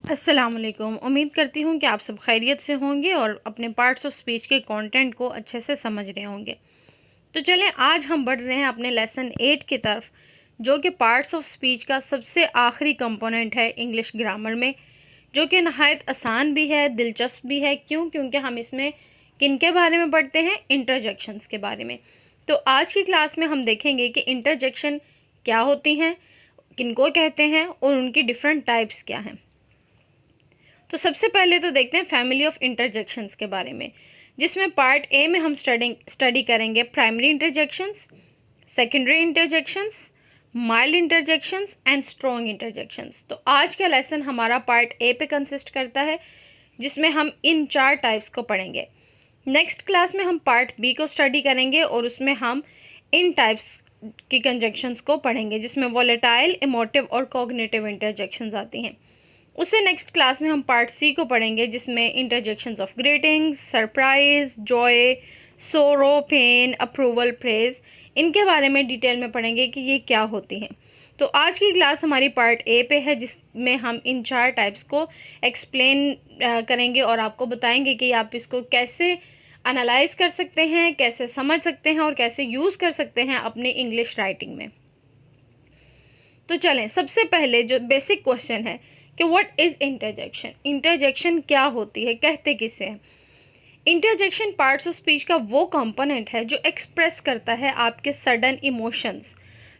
अस्सलामुअलैकुम। उम्मीद करती हूँ कि आप सब खैरियत से होंगे और अपने पार्ट्स ऑफ स्पीच के कंटेंट को अच्छे से समझ रहे होंगे। तो चलें, आज हम बढ़ रहे हैं अपने लेसन 8 की तरफ, जो कि पार्ट्स ऑफ स्पीच का सबसे आखिरी कंपोनेंट है इंग्लिश ग्रामर में, जो कि नहायत आसान भी है, दिलचस्प भी है। क्यों? क्योंकि हम इसमें किन के बारे में पढ़ते हैं? इंटरजेक्शंस के बारे में। तो आज की क्लास में हम देखेंगे कि इंटरजेक्शन क्या होती हैं, किनको कहते हैं और उनकी डिफरेंट टाइप्स क्या हैं। तो सबसे पहले तो देखते हैं फैमिली ऑफ इंटरजेक्शंस के बारे में, जिसमें पार्ट ए में हम स्टडी करेंगे primary interjections, secondary interjections, mild interjections and strong interjections. तो आज का लेसन हमारा पार्ट ए पे कंसिस्ट करता है, जिसमें हम इन 4 टाइप्स को पढ़ेंगे। नेक्स्ट क्लास में हम पार्ट बी को स्टडी करेंगे और उसमें हम इन टाइप्स की कंजक्शंस को पढ़ेंगे, जिसमें वोलेटाइल, इमोटिव और कॉग्निटिव इंटरजेक्शंस आती हैं। उससे नेक्स्ट क्लास में हम पार्ट सी को पढ़ेंगे, जिसमें interjections of greetings, surprise, Joy, सोरो, पेन, अप्रूवल, प्रेज, इनके बारे में डिटेल में पढ़ेंगे कि ये क्या होती हैं। तो आज की क्लास हमारी पार्ट ए पे है, जिसमें हम इन 4 टाइप्स को एक्सप्लेन करेंगे और आपको बताएंगे कि आप इसको कैसे एनालाइज कर सकते हैं, कैसे समझ सकते हैं और कैसे यूज़ कर सकते हैं अपनी इंग्लिश राइटिंग में। तो चलें, सबसे पहले जो बेसिक क्वेश्चन है कि व्हाट इज़ इंटरजेक्शन। इंटरजेक्शन क्या होती है, कहते किसे हैं? इंटरजेक्शन पार्ट्स ऑफ स्पीच का वो कंपोनेंट है जो एक्सप्रेस करता है आपके सडन इमोशंस,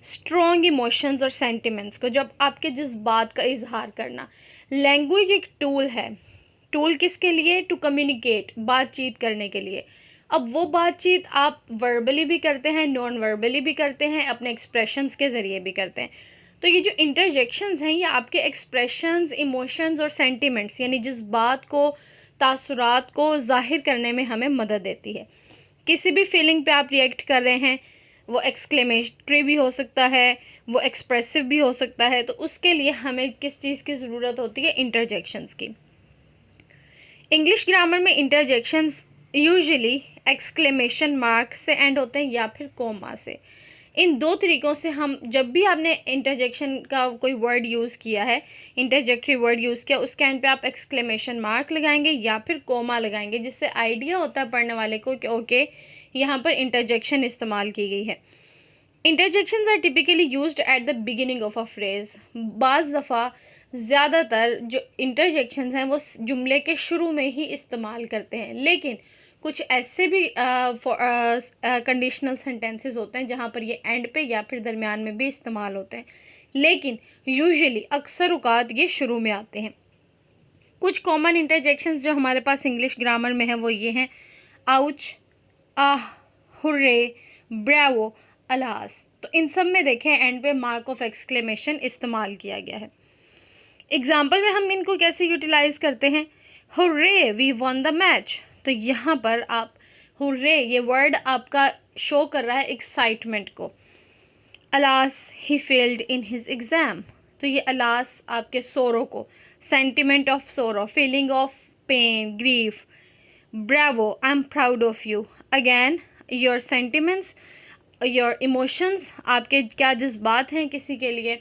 स्ट्रॉन्ग इमोशंस और सेंटिमेंट्स को, जब आपके जज्बात का इजहार करना। लैंग्वेज एक टूल है। टूल किसके लिए? टू कम्युनिकेट, बातचीत करने के लिए। अब वो बातचीत आप वर्बली भी करते हैं, नॉन वर्बली भी करते हैं, अपने एक्सप्रेशंस के ज़रिए भी करते हैं। तो ये जो इंटरजेक्शंस हैं, ये आपके एक्सप्रेशंस, इमोशंस और सेंटिमेंट्स यानी जज्बात को, तासुरात को ज़ाहिर करने में हमें मदद देती है। किसी भी फीलिंग पे आप रिएक्ट कर रहे हैं, वो एक्सक्लेमेटरी भी हो सकता है, वो एक्सप्रेसिव भी हो सकता है। तो उसके लिए हमें किस चीज़ की ज़रूरत होती है? इंटरजेक्शंस की। इंग्लिश ग्रामर में इंटरजेक्शंस यूजुअली एक्सक्लेमेशन मार्क से एंड होते हैं या फिर कोमा से। इन 2 तरीक़ों से हम, जब भी आपने इंटरजेक्शन का कोई वर्ड यूज़ किया है, इंटरजेक्टरी वर्ड यूज़ किया, उसके एंड पे आप एक्सक्लेमेशन मार्क लगाएंगे या फिर कोमा लगाएंगे, जिससे आइडिया होता है पढ़ने वाले को कि ओके, यहाँ पर इंटरजेक्शन इस्तेमाल की गई है। Interjections are typically used at the beginning of a phrase. बाज़ दफ़ा, ज़्यादातर जो इंटरजेक्शंस हैं वो जुमले के शुरू में ही इस्तेमाल करते हैं, लेकिन कुछ ऐसे भी कंडीशनल सेंटेंसेस होते हैं जहाँ पर ये एंड पे या फिर दरमियान में भी इस्तेमाल होते हैं, लेकिन यूजुअली अक्सर औक़ात ये शुरू में आते हैं। कुछ कॉमन इंटरजेक्शंस जो हमारे पास इंग्लिश ग्रामर में है वो ये हैं: आउच, आह, हुर्रे, ब्रावो, अलास। तो इन सब में देखें एंड पे मार्क ऑफ एक्सक्लेमेशन इस्तेमाल किया गया है। एग्जाम्पल में हम इनको कैसे यूटिलाइज़ करते हैं? Hurray, we won the match. तो यहाँ पर आप हुर्रे, ये वर्ड आपका शो कर रहा है एक्साइटमेंट को। Alas, he failed in his exam. तो ये अलास आपके सोरो को, sentiment of sorrow, feeling of pain, grief. Bravo, I am proud of you. Again your sentiments, your emotions, आपके क्या जज्बात हैं किसी के लिए।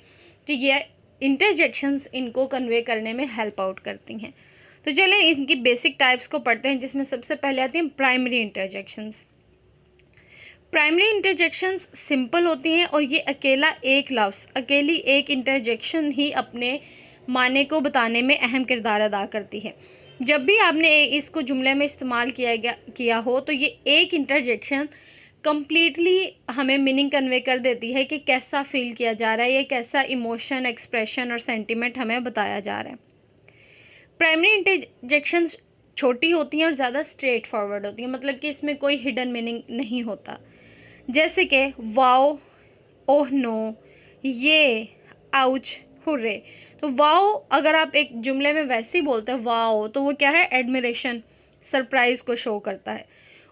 तो ये इंटरजेक्शंस इनको कन्वे करने में हेल्प आउट करती हैं। तो चलें इनकी बेसिक टाइप्स को पढ़ते हैं, जिसमें सबसे पहले आती हैं primary interjections. Primary interjections simple होती हैं और ये अकेला एक लफ्ज़, अकेली एक इंटरजेक्शन ही अपने माने को बताने में अहम किरदार अदा करती है। जब भी आपने इसको जुमले में इस्तेमाल किया हो, तो ये एक इंटरजेक्शन कम्प्लीटली हमें मीनिंग कन्वे कर देती है कि कैसा फील किया जा रहा है, ये कैसा इमोशन, एक्सप्रेशन और सेंटिमेंट हमें बताया जा रहा है। प्राइमरी इंटरजेक्शंस छोटी होती हैं और ज़्यादा स्ट्रेट फॉरवर्ड होती हैं, मतलब कि इसमें कोई हिडन मीनिंग नहीं होता। जैसे कि वाओ, ओह नो, ये, आउच, हुर्रे। तो वाओ अगर आप एक जुमले में वैसे ही बोलते हैं वाओ, तो वो क्या है? एडमिरेशन, सरप्राइज़ को शो करता है।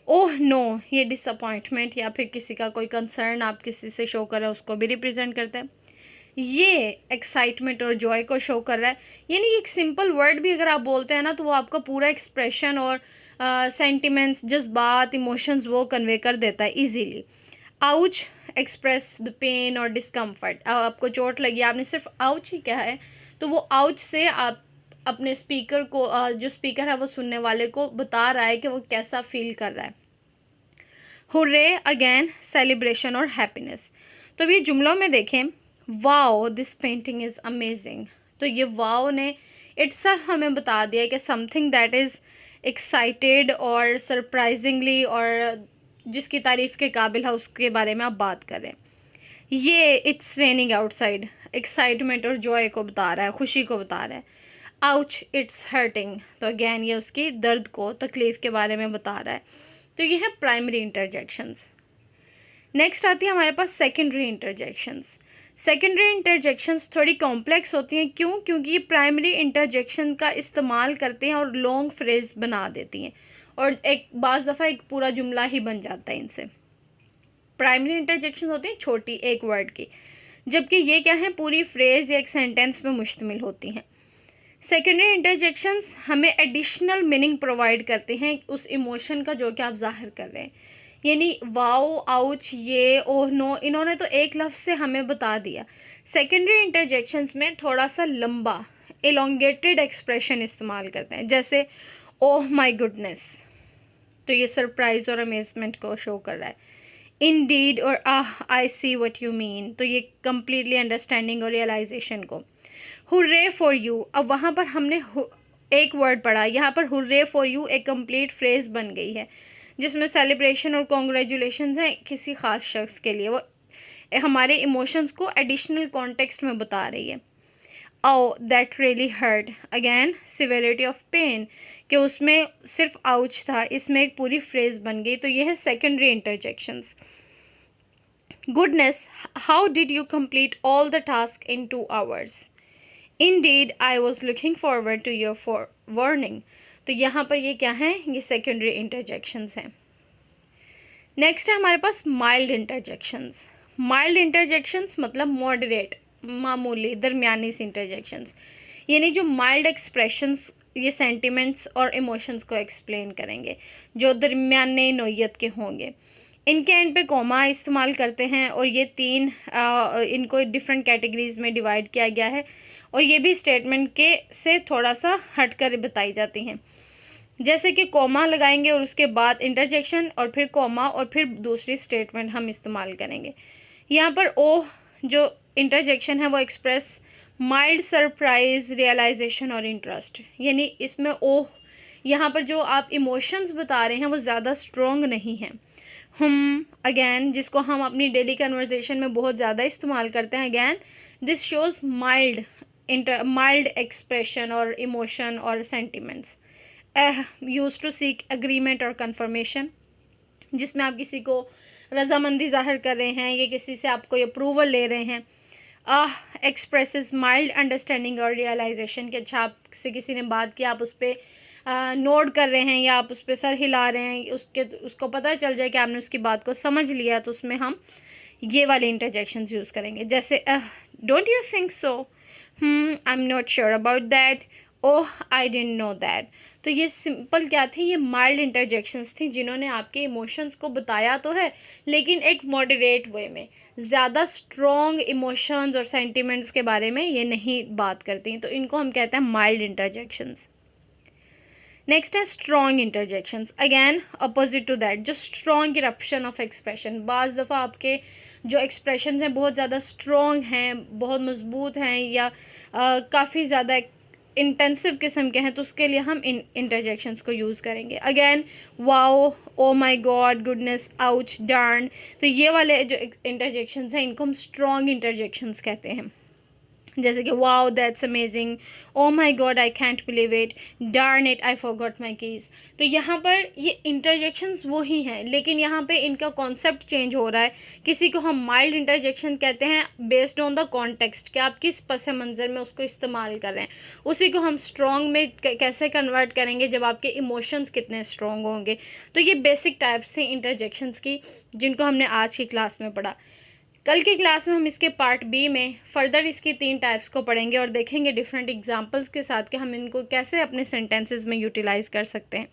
ओह नो, ये डिसअपॉइंटमेंट या फिर किसी का कोई कंसर्न आप किसी से शो कर रहे हैं, उसको भी रिप्रेजेंट करता है। ये एक्साइटमेंट और जॉय को शो कर रहा है। यानी एक सिंपल वर्ड भी अगर आप बोलते हैं ना, तो वो आपका पूरा एक्सप्रेशन और सेंटिमेंट्स, जज्बात, इमोशंस वो कन्वे कर देता है easily. Ouch express the pain और डिस्कम्फर्ट। आपको चोट लगी, आपने सिर्फ आउच ही कहा है, तो वो आउच से आप अपने स्पीकर को जो स्पीकर है वो सुनने वाले को बता रहा है कि वो कैसा फील कर रहा है। हुर्रे अगेन, सेलिब्रेशन और हैप्पीनेस। तो ये जुमलों में देखें, wow this painting is amazing. तो ये वाओ ने इट्सल्फ हमें बता दिया कि समथिंग दैट इज़ एक्साइटेड और सरप्राइजिंगली और जिसकी तारीफ़ के काबिल है उसके बारे में आप बात करें। ये इट्स रेनिंग आउटसाइड, एक्साइटमेंट और जॉय को बता रहा है, खुशी को बता रहा है। आउच इट्स हर्टिंग, तो अगेन ये उसकी दर्द को, तकलीफ़ के बारे में बता रहा है। तो ये है प्राइमरी इंटरजेक्शंस। नेक्स्ट आती है हमारे पास सेकेंडरी इंटरजेक्शंस। सेकेंडरी इंटरजेक्शंस थोड़ी कॉम्प्लेक्स होती हैं, क्यों? क्योंकि ये प्राइमरी इंटरजेक्शन का इस्तेमाल करते हैं और लॉन्ग फ्रेज बना देती हैं और एक बाज़ दफ़ा एक पूरा जुमला ही बन जाता है इनसे। प्राइमरी इंटरजेक्शन होती हैं छोटी एक वर्ड की, जबकि ये क्या है, पूरी फ्रेज या एक सेंटेंस पे मुश्तमिल होती हैं। सेकेंडरी इंटरजेक्शंस हमें एडिशनल मीनिंग प्रोवाइड करते हैं उस इमोशन का जो कि आप जाहिर कर रहे हैं। यानी वाओ, आउच, ये, ओह, नो, इन्होंने तो एक लफ्ज़ से हमें बता दिया। सेकेंडरी इंटरजेक्शंस में थोड़ा सा लंबा एलोंगेटेड एक्सप्रेशन इस्तेमाल करते हैं, जैसे ओह माय गुडनेस, तो ये सरप्राइज़ और अमेजमेंट को शो कर रहा है। इंडीड और आई सी व्हाट यू मीन, तो ये कम्प्लीटली अंडरस्टैंडिंग और रियलाइजेशन को। हुर्रे फॉर यू, अब वहाँ पर हमने एक वर्ड पढ़ा, यहाँ पर हुर्रे फॉर यू एक कंप्लीट फ्रेज बन गई है जिसमें सेलिब्रेशन और कॉन्ग्रेचुलेशंस हैं किसी ख़ास शख्स के लिए। वो हमारे इमोशंस को एडिशनल कॉन्टेक्स्ट में बता रही है। Oh that really hurt, again severity of pain, कि उसमें सिर्फ आउच था, इसमें एक पूरी फ्रेज बन गई। तो ये है secondary interjections. Goodness, how did you complete all the task in 2 hours? Indeed, I was looking forward to your warning. तो यहाँ पर ये क्या है, ये सेकेंडरी इंटरजेक्शंस हैं। नेक्स्ट है हमारे पास माइल्ड इंटरजेक्शंस। माइल्ड इंटरजेक्शंस मतलब मॉडरेट, मामूली, दरमियानी सी इंटरजेक्शंस, यानी जो माइल्ड एक्सप्रेशंस ये सेंटिमेंट्स और इमोशंस को एक्सप्लेन करेंगे, जो दरमियाने नोयत के होंगे। इनके एंड पे कॉमा इस्तेमाल करते हैं और ये 3 इनको डिफरेंट कैटेगरीज़ में डिवाइड किया गया है और ये भी स्टेटमेंट के से थोड़ा सा हटकर बताई जाती हैं। जैसे कि कॉमा लगाएंगे और उसके बाद इंटरजेक्शन और फिर कॉमा और फिर दूसरी स्टेटमेंट हम इस्तेमाल करेंगे। यहाँ पर ओह जो इंटरजेक्शन है वो एक्सप्रेस माइल्ड सरप्राइज, रियलाइजेशन और इंटरेस्ट, यानी इसमें ओह यहाँ पर जो आप इमोशंस बता रहे हैं वो ज़्यादा स्ट्रॉन्ग नहीं हैं। अगेन जिसको हम अपनी डेली कन्वर्सेशन में बहुत ज़्यादा इस्तेमाल करते हैं, again this shows mild expression और इमोशन और sentiments. Use to seek agreement और कंफर्मेशन, जिसमें आप किसी को रजामंदी जाहिर कर रहे हैं या किसी से आप कोई अप्रूवल ले रहे हैं। एक्सप्रेसेस माइल्ड अंडरस्टैंडिंग और रियलाइजेशन के, अच्छा आपसे किसी ने बात की, आप उस पर नोट कर रहे हैं या आप उस पर सर हिला रहे हैं, उसको पता चल जाए कि आपने उसकी बात को समझ लिया, तो उसमें हम ये वाले इंटरजेक्शंस यूज़ करेंगे। जैसे don't you think so, I am not sure about that, oh I didn't know that. तो ये सिंपल क्या थी, ये माइल्ड इंटरजेक्शंस थी जिन्होंने आपके इमोशंस को बताया तो है लेकिन एक मॉडरेट वे में, ज़्यादा स्ट्रॉन्ग इमोशंस और सेंटिमेंट्स के बारे में ये नहीं बात करती, तो इनको हम कहते हैं माइल्ड इंटरजेक्शंस। नेक्स्ट है strong interjections, again opposite to that, जो स्ट्रॉन्ग इरप्शन ऑफ एक्सप्रेशन। बाज़ दफ़ा आपके जो एक्सप्रेशन हैं बहुत ज़्यादा स्ट्रॉन्ग हैं, बहुत मजबूत हैं या काफ़ी ज़्यादा इंटेंसिव किस्म के हैं, तो उसके लिए हम इन इंटरजेक्शंस को यूज़ करेंगे। Again wow, O my God, goodness, ouch, डार्न, तो ये वाले जो इंटरजेक्शंस हैं इनको हम स्ट्रॉन्ग इंटरजेक्शंस कहते हैं। जैसे कि wow that's amazing, oh my god I can't believe it, darn it I forgot my keys. तो यहाँ पर ये इंटरजेक्शंस वो ही हैं लेकिन यहाँ पे इनका कॉन्सेप्ट चेंज हो रहा है। किसी को हम माइल्ड इंटरजेक्शन कहते हैं बेस्ड ऑन द कॉन्टेक्स्ट, कि आप किस पस मंज़र में उसको इस्तेमाल कर रहे हैं। उसी को हम स्ट्रॉन्ग में कैसे कन्वर्ट करेंगे जब आपके इमोशंस कितने स्ट्रॉन्ग होंगे। तो ये बेसिक टाइप्स हैं इंटरजेक्शंस की जिनको हमने आज की क्लास में पढ़ा। कल की क्लास में हम इसके पार्ट बी में फर्दर इसकी 3 टाइप्स को पढ़ेंगे और देखेंगे डिफरेंट एग्जांपल्स के साथ कि हम इनको कैसे अपने सेंटेंसेस में यूटिलाइज़ कर सकते हैं।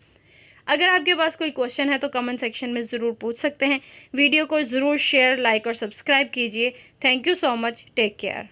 अगर आपके पास कोई क्वेश्चन है तो कमेंट सेक्शन में ज़रूर पूछ सकते हैं। वीडियो को ज़रूर शेयर, लाइक और सब्सक्राइब कीजिए। Thank you so much, take care.